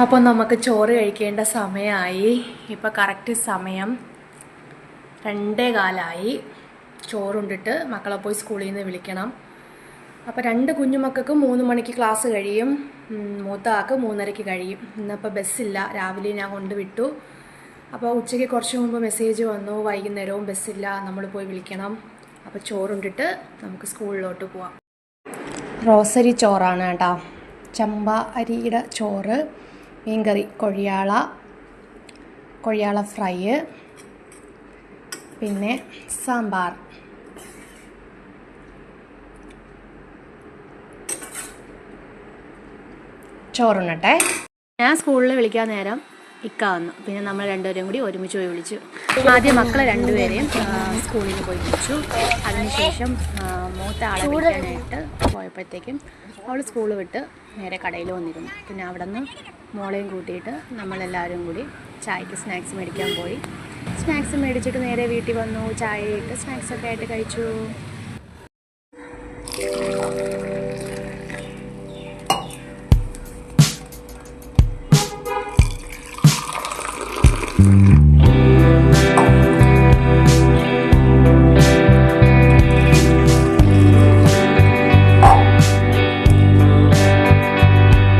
അപ്പോൾ നമുക്ക് ചോറ് കഴിക്കേണ്ട സമയമായി. ഇപ്പോൾ കറക്റ്റ് സമയം 2:15. ചോറുണ്ടിട്ട് മക്കളെ പോയി സ്കൂളിൽ നിന്ന് വിളിക്കണം. അപ്പോൾ 2 കുഞ്ഞുമക്കൾക്ക് 3 മണിക്ക് ക്ലാസ് കഴിയും, മൂത്ത ആൾക്ക് 3:30 കഴിയും. ഇന്നിപ്പോൾ ബസ്സില്ല, രാവിലെ ഞാൻ കൊണ്ടുവിട്ടു. അപ്പോൾ ഉച്ചയ്ക്ക് കുറച്ച് മുമ്പ് മെസ്സേജ് വന്നു, വൈകുന്നേരവും ബസ്സില്ല, നമ്മൾ പോയി വിളിക്കണം. അപ്പോൾ ചോറുണ്ടിട്ട് നമുക്ക് സ്കൂളിലോട്ട് പോവാം. റോസരി ചോറാണ് കേട്ടോ, ചമ്പ അരിയുടെ ചോറ്, മീൻകറി, കൊഴിയാള ഫ്രൈ, പിന്നെ സാമ്പാർ. ചോറുണ്ണട്ടെ. ഞാൻ സ്കൂളിൽ വിളിക്കാൻ നേരം ഇക്ക വന്നു. പിന്നെ നമ്മൾ രണ്ടുപേരും കൂടി ഒരുമിച്ച് പോയി വിളിച്ചു. ആദ്യം മക്കളെ രണ്ടുപേരെയും സ്കൂളിൽ പോയി വിളിച്ചു. അതിനുശേഷം മൂത്ത ആളെ വിളിക്കാനായിട്ട് പോയപ്പോഴത്തേക്കും അവൾ സ്കൂൾ വിട്ട് നേരെ കടയിൽ വന്നിരുന്നു. പിന്നെ അവിടെ നിന്ന് മോളെയും കൂട്ടിയിട്ട് നമ്മളെല്ലാവരും കൂടി ചായക്ക് സ്നാക്സ് മേടിക്കാൻ പോയി. സ്നാക്സ് മേടിച്ചിട്ട് നേരെ വീട്ടിൽ വന്നു, ചായ ഇട്ട് സ്നാക്സൊക്കെ ആയിട്ട് കഴിച്ചു.